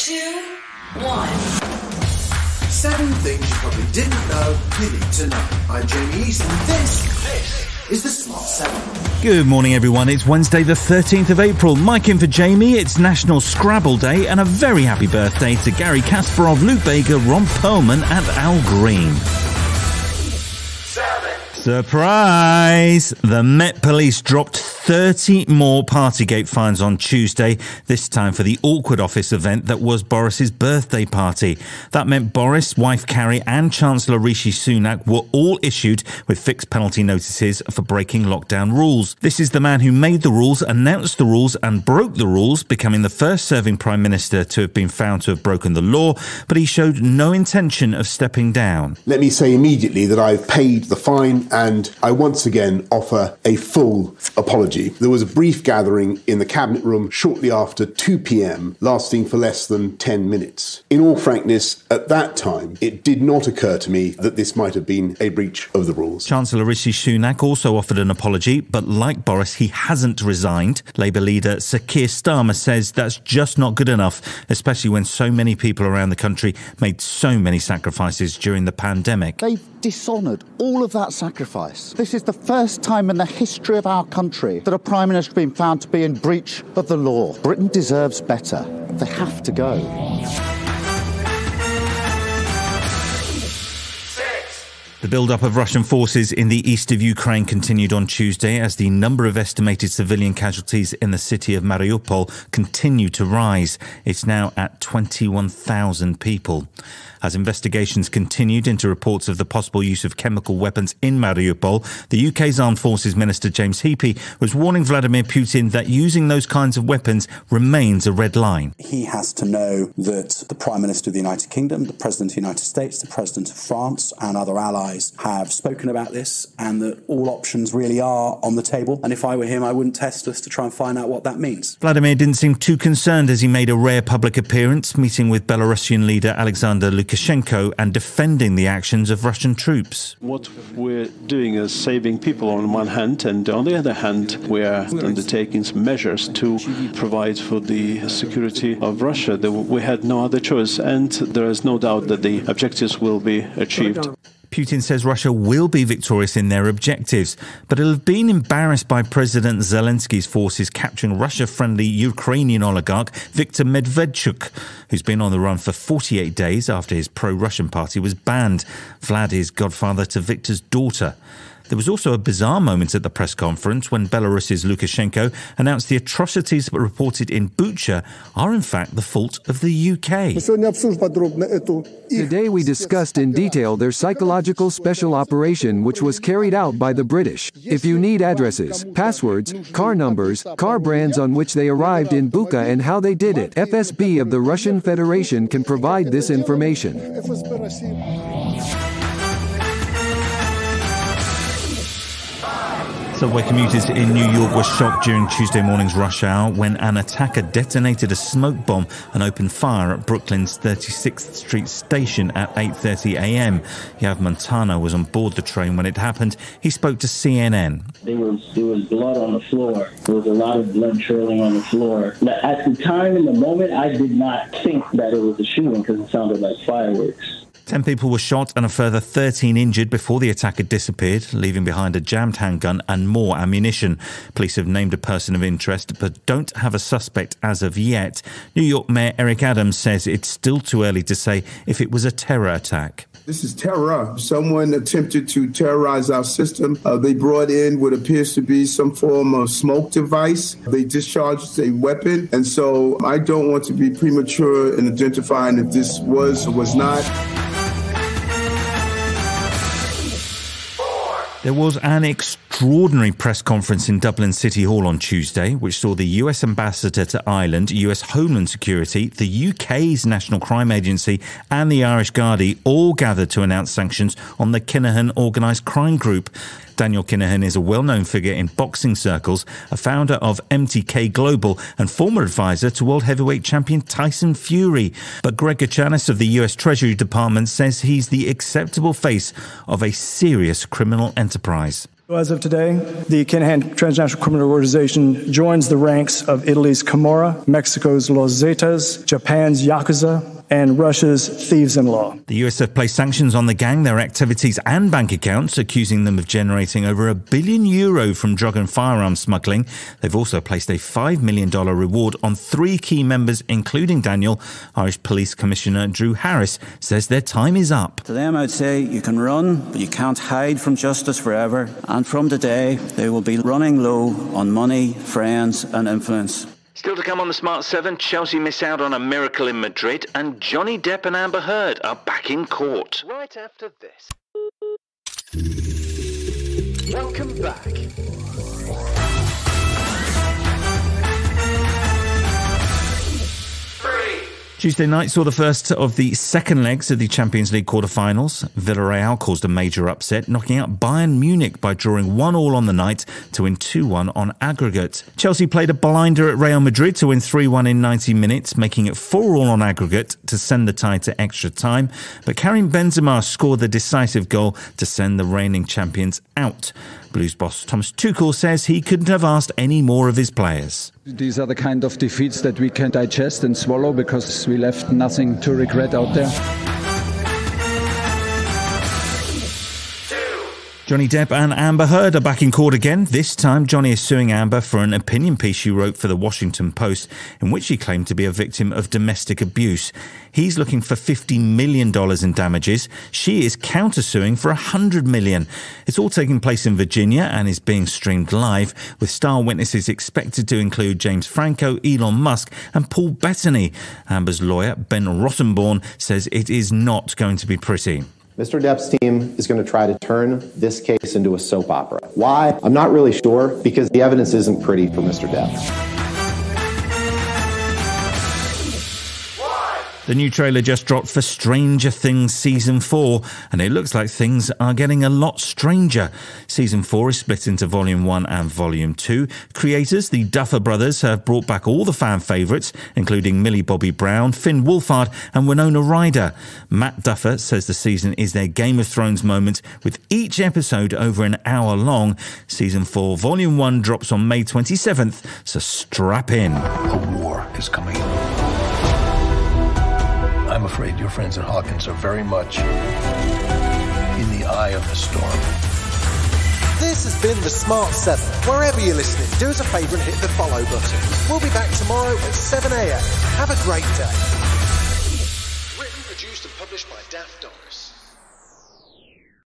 2, 1. 7 things you probably didn't know you need to know. I'm Jamie East, and this is the Smart 7. Good morning, everyone. It's Wednesday, the 13th of April. Mike in for Jamie. It's National Scrabble Day, and a very happy birthday to Gary Kasparov, Luke Baker, Ron Perlman, and Al Green. Surprise! The Met Police dropped 30 more Partygate fines on Tuesday, this time for the awkward office event that was Boris's birthday party. That meant Boris, wife Carrie and Chancellor Rishi Sunak were all issued with fixed penalty notices for breaking lockdown rules. This is the man who made the rules, announced the rules and broke the rules, becoming the first serving Prime Minister to have been found to have broken the law, but he showed no intention of stepping down. Let me say immediately that I've paid the fine and I once again offer a full apology. There was a brief gathering in the Cabinet Room shortly after 2 p.m, lasting for less than 10 minutes. In all frankness, at that time, it did not occur to me that this might have been a breach of the rules. Chancellor Rishi Sunak also offered an apology, but like Boris, he hasn't resigned. Labour leader Sir Keir Starmer says that's just not good enough, especially when so many people around the country made so many sacrifices during the pandemic. They've dishonoured all of that sacrifice. This is the first time in the history of our country that a Prime Minister has been found to be in breach of the law. Britain deserves better. They have to go. The build-up of Russian forces in the east of Ukraine continued on Tuesday as the number of estimated civilian casualties in the city of Mariupol continued to rise. It's now at 21,000 people. As investigations continued into reports of the possible use of chemical weapons in Mariupol, the UK's Armed Forces Minister James Heappey was warning Vladimir Putin that using those kinds of weapons remains a red line. He has to know that the Prime Minister of the United Kingdom, the President of the United States, the President of France and other allies have spoken about this and that all options really are on the table. And if I were him, I wouldn't test us to try and find out what that means. Vladimir didn't seem too concerned as he made a rare public appearance, meeting with Belarusian leader Alexander Lukashenko and defending the actions of Russian troops. What we're doing is saving people on one hand, and on the other hand, we are undertaking some measures to provide for the security of Russia. We had no other choice, and there is no doubt that the objectives will be achieved. Putin says Russia will be victorious in their objectives, but it'll have been embarrassed by President Zelensky's forces capturing Russia-friendly Ukrainian oligarch Viktor Medvedchuk, who's been on the run for 48 days after his pro-Russian party was banned. Vlad is godfather to Viktor's daughter. There was also a bizarre moment at the press conference when Belarus's Lukashenko announced the atrocities reported in Bucha are in fact the fault of the UK. Today we discussed in detail their psychological special operation which was carried out by the British. If you need addresses, passwords, car numbers, car brands on which they arrived in Bucha and how they did it, FSB of the Russian Federation can provide this information. Subway commuters in New York were shocked during Tuesday morning's rush hour when an attacker detonated a smoke bomb and opened fire at Brooklyn's 36th Street station at 8:30 a.m. Yav Montano was on board the train when it happened. He spoke to CNN. There was blood on the floor. There was a lot of blood trailing on the floor. At the time, in the moment, I did not think that it was a shooting because it sounded like fireworks. 10 people were shot and a further 13 injured before the attacker disappeared, leaving behind a jammed handgun and more ammunition. Police have named a person of interest but don't have a suspect as of yet. New York Mayor Eric Adams says it's still too early to say if it was a terror attack. This is terror. Someone attempted to terrorize our system. They brought in what appears to be some form of smoke device. They discharged a weapon. And so I don't want to be premature in identifying if this was or was not. There was an extraordinary press conference in Dublin City Hall on Tuesday, which saw the US Ambassador to Ireland, US Homeland Security, the UK's National Crime Agency and the Irish Gardaí all gathered to announce sanctions on the Kinahan organised crime group. Daniel Kinahan is a well-known figure in boxing circles, a founder of MTK Global and former advisor to world heavyweight champion Tyson Fury. But Greg Gachanis of the US Treasury Department says he's the acceptable face of a serious criminal enterprise. As of today, the Kinahan Transnational Criminal Organization joins the ranks of Italy's Camorra, Mexico's Los Zetas, Japan's Yakuza, and Russia's thieves-in-law. The US have placed sanctions on the gang, their activities and bank accounts, accusing them of generating over €1 billion from drug and firearms smuggling. They've also placed a $5 million reward on 3 key members, including Daniel. Irish Police Commissioner Drew Harris says their time is up. To them, I'd say you can run, but you can't hide from justice forever. And from today, they will be running low on money, friends and influence. Still to come on the Smart 7, Chelsea miss out on a miracle in Madrid, and Johnny Depp and Amber Heard are back in court. Right after this. Welcome back. Tuesday night saw the first of the second legs of the Champions League quarter-finals. Villarreal caused a major upset, knocking out Bayern Munich by drawing 1-1 on the night to win 2-1 on aggregate. Chelsea played a blinder at Real Madrid to win 3-1 in 90 minutes, making it 4-4 on aggregate to send the tie to extra time. But Karim Benzema scored the decisive goal to send the reigning champions out. Blues boss Thomas Tuchel says he couldn't have asked any more of his players. These are the kind of defeats that we can digest and swallow because we left nothing to regret out there. Johnny Depp and Amber Heard are back in court again. This time, Johnny is suing Amber for an opinion piece she wrote for the Washington Post in which she claimed to be a victim of domestic abuse. He's looking for $50 million in damages. She is countersuing for $100 million. It's all taking place in Virginia and is being streamed live, with star witnesses expected to include James Franco, Elon Musk and Paul Bettany. Amber's lawyer, Ben Rottenborn, says it is not going to be pretty. Mr. Depp's team is going to try to turn this case into a soap opera. Why? I'm not really sure, because the evidence isn't pretty for Mr. Depp. The new trailer just dropped for Stranger Things Season 4, and it looks like things are getting a lot stranger. Season 4 is split into Volume 1 and Volume 2. Creators, the Duffer Brothers, have brought back all the fan favourites, including Millie Bobby Brown, Finn Wolfhard and Winona Ryder. Matt Duffer says the season is their Game of Thrones moment, with each episode over an hour long. Season 4 Volume 1 drops on May 27th, so strap in. A war is coming. I'm afraid your friends at Hawkins are very much in the eye of the storm. This has been the Smart 7. Wherever you're listening, do us a favour and hit the follow button. We'll be back tomorrow at 7 a.m. Have a great day.